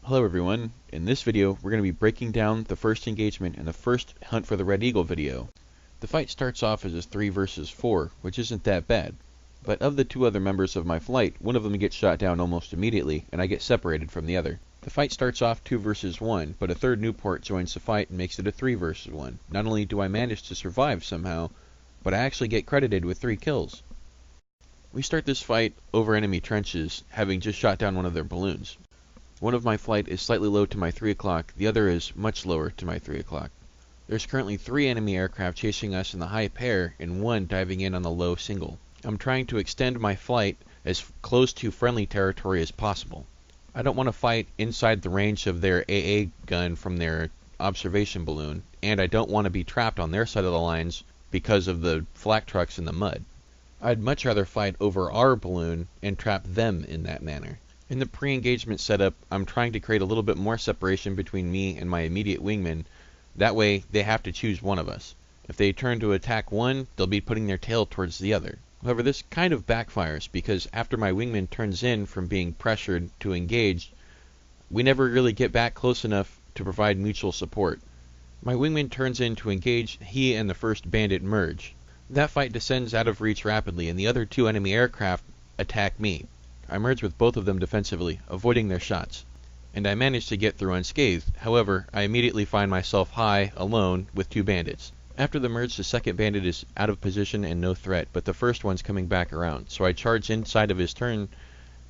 Hello everyone, in this video we're going to be breaking down the first engagement in the first Hunt for the Red Eagle video. The fight starts off as a 3 versus 4, which isn't that bad. But of the two other members of my flight, one of them gets shot down almost immediately, and I get separated from the other. The fight starts off 2 versus 1, but a third Newport joins the fight and makes it a 3 versus 1. Not only do I manage to survive somehow, but I actually get credited with 3 kills. We start this fight over enemy trenches, having just shot down one of their balloons. One of my flight is slightly low to my 3 o'clock, the other is much lower to my 3 o'clock. There's currently 3 enemy aircraft chasing us in the high pair and 1 diving in on the low single. I'm trying to extend my flight as close to friendly territory as possible. I don't want to fight inside the range of their AA gun from their observation balloon, and I don't want to be trapped on their side of the lines because of the flak trucks in the mud. I'd much rather fight over our balloon and trap them in that manner. In the pre-engagement setup, I'm trying to create a little bit more separation between me and my immediate wingman. That way, they have to choose one of us. If they turn to attack one, they'll be putting their tail towards the other. However, this kind of backfires because after my wingman turns in from being pressured to engage, we never really get back close enough to provide mutual support. My wingman turns in to engage, he and the first bandit merge. That fight descends out of reach rapidly and the other 2 enemy aircraft attack me. I merge with both of them defensively, avoiding their shots, and I manage to get through unscathed. However, I immediately find myself high, alone, with 2 bandits. After the merge, the second bandit is out of position and no threat, but the first one's coming back around, so I charge inside of his turn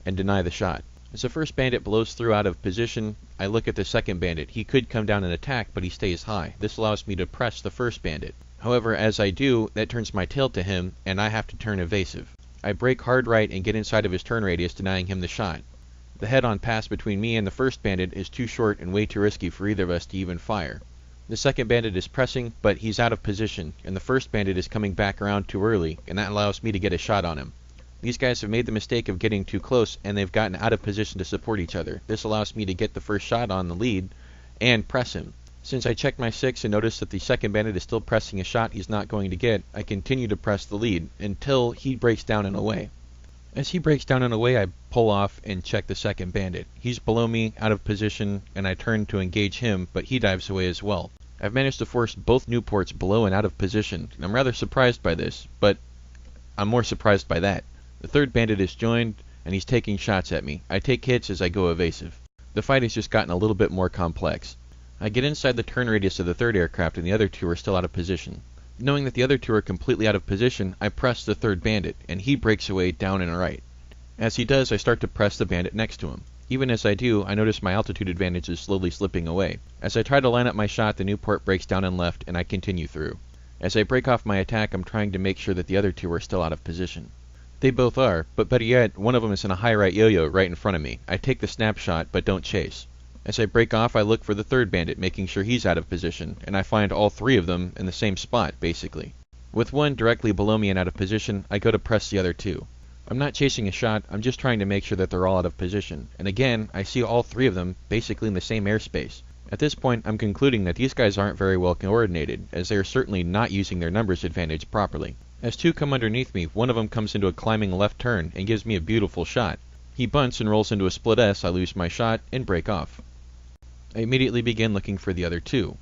and deny the shot. As the first bandit blows through out of position, I look at the second bandit. He could come down and attack, but he stays high. This allows me to press the first bandit. However, as I do, that turns my tail to him, and I have to turn evasive. I brake hard right and get inside of his turn radius, denying him the shot. The head-on pass between me and the first bandit is too short and way too risky for either of us to even fire. The second bandit is pressing, but he's out of position, and the first bandit is coming back around too early, and that allows me to get a shot on him. These guys have made the mistake of getting too close, and they've gotten out of position to support each other. This allows me to get the first shot on the lead and press him. Since I checked my 6 and noticed that the second bandit is still pressing a shot he's not going to get, I continue to press the lead until he breaks down and away. As he breaks down and away, I pull off and check the second bandit. He's below me, out of position, and I turn to engage him, but he dives away as well. I've managed to force both Newports below and out of position, and I'm rather surprised by this, but I'm more surprised by that. The third bandit is joined, and he's taking shots at me. I take hits as I go evasive. The fight has just gotten a little bit more complex. I get inside the turn radius of the third aircraft and the other 2 are still out of position. Knowing that the other 2 are completely out of position, I press the third bandit, and he breaks away down and right. As he does, I start to press the bandit next to him. Even as I do, I notice my altitude advantage is slowly slipping away. As I try to line up my shot, the Newport breaks down and left, and I continue through. As I break off my attack, I'm trying to make sure that the other 2 are still out of position. They both are, but better yet, one of them is in a high right yo-yo right in front of me. I take the snapshot, but don't chase. As I break off, I look for the third bandit, making sure he's out of position, and I find all 3 of them in the same spot, basically. With one directly below me and out of position, I go to press the other 2. I'm not chasing a shot, I'm just trying to make sure that they're all out of position, and again, I see all 3 of them basically in the same airspace. At this point, I'm concluding that these guys aren't very well coordinated, as they are certainly not using their numbers advantage properly. As 2 come underneath me, one of them comes into a climbing left turn and gives me a beautiful shot. He bunts and rolls into a split S, I lose my shot, and break off. I immediately begin looking for the other 2.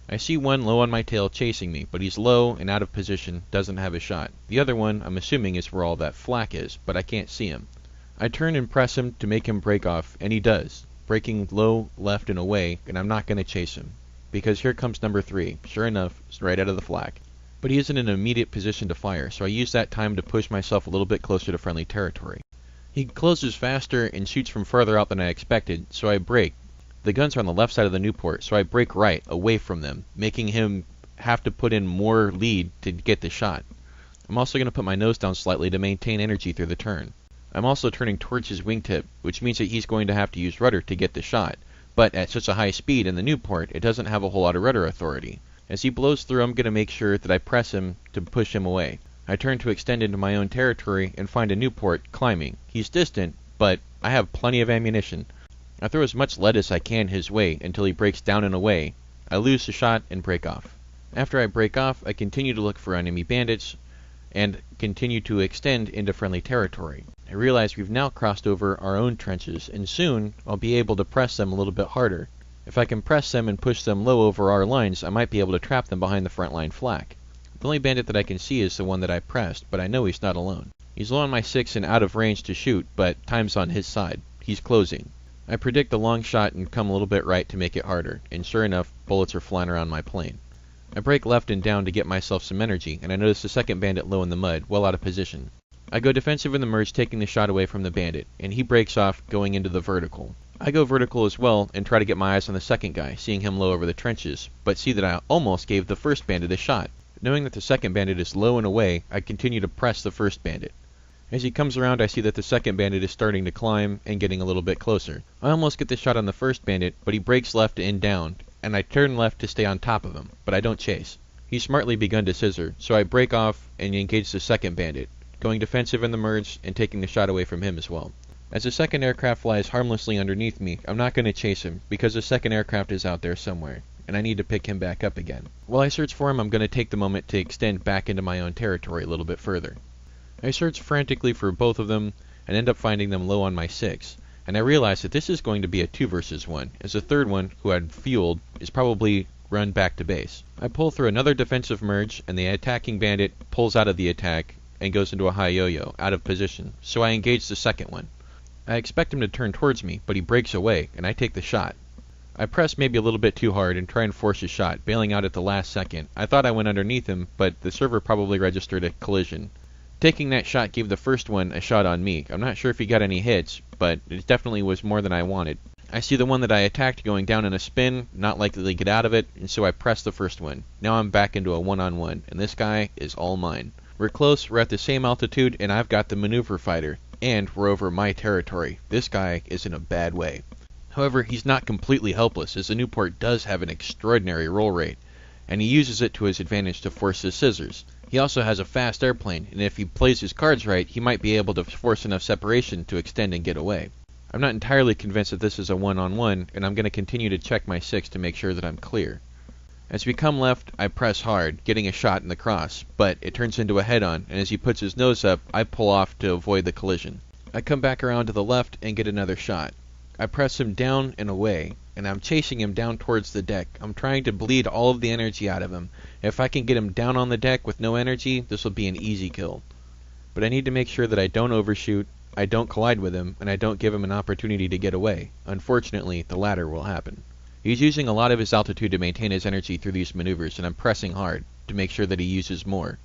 I see one low on my tail chasing me, but he's low and out of position, doesn't have a shot. The other one, I'm assuming, is where all that flak is, but I can't see him. I turn and press him to make him break off, and he does, breaking low, left, and away, and I'm not going to chase him, because here comes number 3, sure enough, right out of the flak. But he isn't in an immediate position to fire, so I use that time to push myself a little bit closer to friendly territory. He closes faster and shoots from further out than I expected, so I brake. The guns are on the left side of the Newport, so I brake right, away from them, making him have to put in more lead to get the shot. I'm also going to put my nose down slightly to maintain energy through the turn. I'm also turning towards his wingtip, which means that he's going to have to use rudder to get the shot, but at such a high speed in the Newport, it doesn't have a whole lot of rudder authority. As he blows through, I'm going to make sure that I press him to push him away. I turn to extend into my own territory and find a Newport climbing. He's distant, but I have plenty of ammunition. I throw as much lead as I can his way until he breaks down and away. I lose the shot and break off. After I break off, I continue to look for enemy bandits, and continue to extend into friendly territory. I realize we've now crossed over our own trenches, and soon I'll be able to press them a little bit harder. If I can press them and push them low over our lines, I might be able to trap them behind the front line flak. The only bandit that I can see is the one that I pressed, but I know he's not alone. He's low on my 6 and out of range to shoot, but time's on his side. He's closing. I predict the long shot and come a little bit right to make it harder, and sure enough, bullets are flying around my plane. I break left and down to get myself some energy, and I notice the second bandit low in the mud, well out of position. I go defensive in the merge, taking the shot away from the bandit, and he breaks off, going into the vertical. I go vertical as well, and try to get my eyes on the second guy, seeing him low over the trenches, but see that I almost gave the first bandit a shot. Knowing that the second bandit is low and away, I continue to press the first bandit. As he comes around, I see that the second bandit is starting to climb and getting a little bit closer. I almost get the shot on the first bandit, but he breaks left and down, and I turn left to stay on top of him, but I don't chase. He's smartly begun to scissor, so I break off and engage the second bandit, going defensive in the merge and taking the shot away from him as well. As the second aircraft flies harmlessly underneath me, I'm not going to chase him, because the second aircraft is out there somewhere, and I need to pick him back up again. While I search for him, I'm going to take the moment to extend back into my own territory a little bit further. I search frantically for both of them, and end up finding them low on my 6, and I realize that this is going to be a 2 versus 1, as the third one, who I'd fueled, is probably run back to base. I pull through another defensive merge, and the attacking bandit pulls out of the attack and goes into a high yo-yo, out of position, so I engage the second one. I expect him to turn towards me, but he breaks away, and I take the shot. I press maybe a little bit too hard and try and force his shot, bailing out at the last second. I thought I went underneath him, but the server probably registered a collision. Taking that shot gave the first one a shot on me. I'm not sure if he got any hits, but it definitely was more than I wanted. I see the one that I attacked going down in a spin, not likely to get out of it, and so I press the first one. Now I'm back into a one-on-one, and this guy is all mine. We're close, we're at the same altitude, and I've got the maneuver fighter, and we're over my territory. This guy is in a bad way. However, he's not completely helpless, as the Newport does have an extraordinary roll rate, and he uses it to his advantage to force his scissors. He also has a fast airplane, and if he plays his cards right, he might be able to force enough separation to extend and get away. I'm not entirely convinced that this is a one-on-one, and I'm going to continue to check my 6 to make sure that I'm clear. As we come left, I press hard, getting a shot in the cross, but it turns into a head-on, and as he puts his nose up, I pull off to avoid the collision. I come back around to the left and get another shot. I press him down and away, and I'm chasing him down towards the deck. I'm trying to bleed all of the energy out of him. If I can get him down on the deck with no energy, this will be an easy kill. But I need to make sure that I don't overshoot, I don't collide with him, and I don't give him an opportunity to get away. Unfortunately, the latter will happen. He's using a lot of his altitude to maintain his energy through these maneuvers, and I'm pressing hard to make sure that he uses more.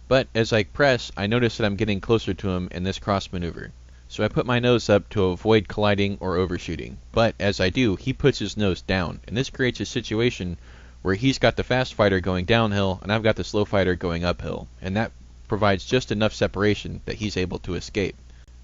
But as I press, I notice that I'm getting closer to him in this cross maneuver. So I put my nose up to avoid colliding or overshooting. But as I do, he puts his nose down, and this creates a situation where he's got the fast fighter going downhill, and I've got the slow fighter going uphill, and that provides just enough separation that he's able to escape.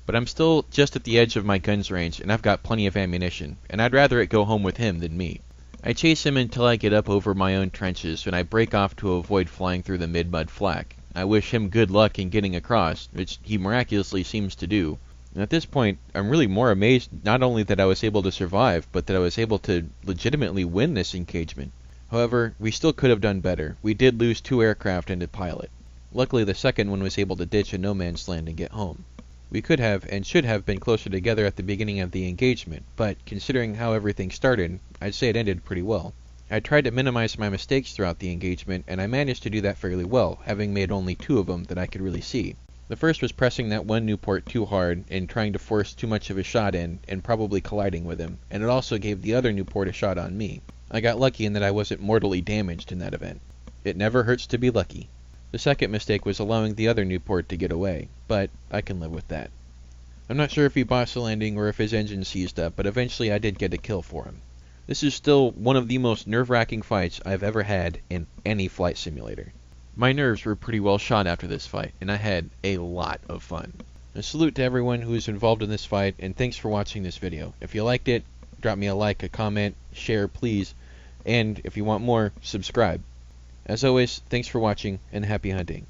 But I'm still just at the edge of my gun's range, and I've got plenty of ammunition, and I'd rather it go home with him than me. I chase him until I get up over my own trenches, and I break off to avoid flying through the mid-mud flak. I wish him good luck in getting across, which he miraculously seems to do. And at this point, I'm really more amazed not only that I was able to survive, but that I was able to legitimately win this engagement. However, we still could have done better. We did lose 2 aircraft and a pilot. Luckily, the second one was able to ditch a no-man's land and get home. We could have and should have been closer together at the beginning of the engagement, but considering how everything started, I'd say it ended pretty well. I tried to minimize my mistakes throughout the engagement, and I managed to do that fairly well, having made only 2 of them that I could really see. The first was pressing that one Newport too hard and trying to force too much of a shot in and probably colliding with him, and it also gave the other Newport a shot on me. I got lucky in that I wasn't mortally damaged in that event. It never hurts to be lucky. The second mistake was allowing the other Newport to get away, but I can live with that. I'm not sure if he botched the landing or if his engine seized up, but eventually I did get a kill for him. This is still one of the most nerve-wracking fights I've ever had in any flight simulator. My nerves were pretty well shot after this fight, and I had a lot of fun. A salute to everyone who is involved in this fight, and thanks for watching this video. If you liked it, drop me a like, a comment, share please, and if you want more, subscribe. As always, thanks for watching, and happy hunting.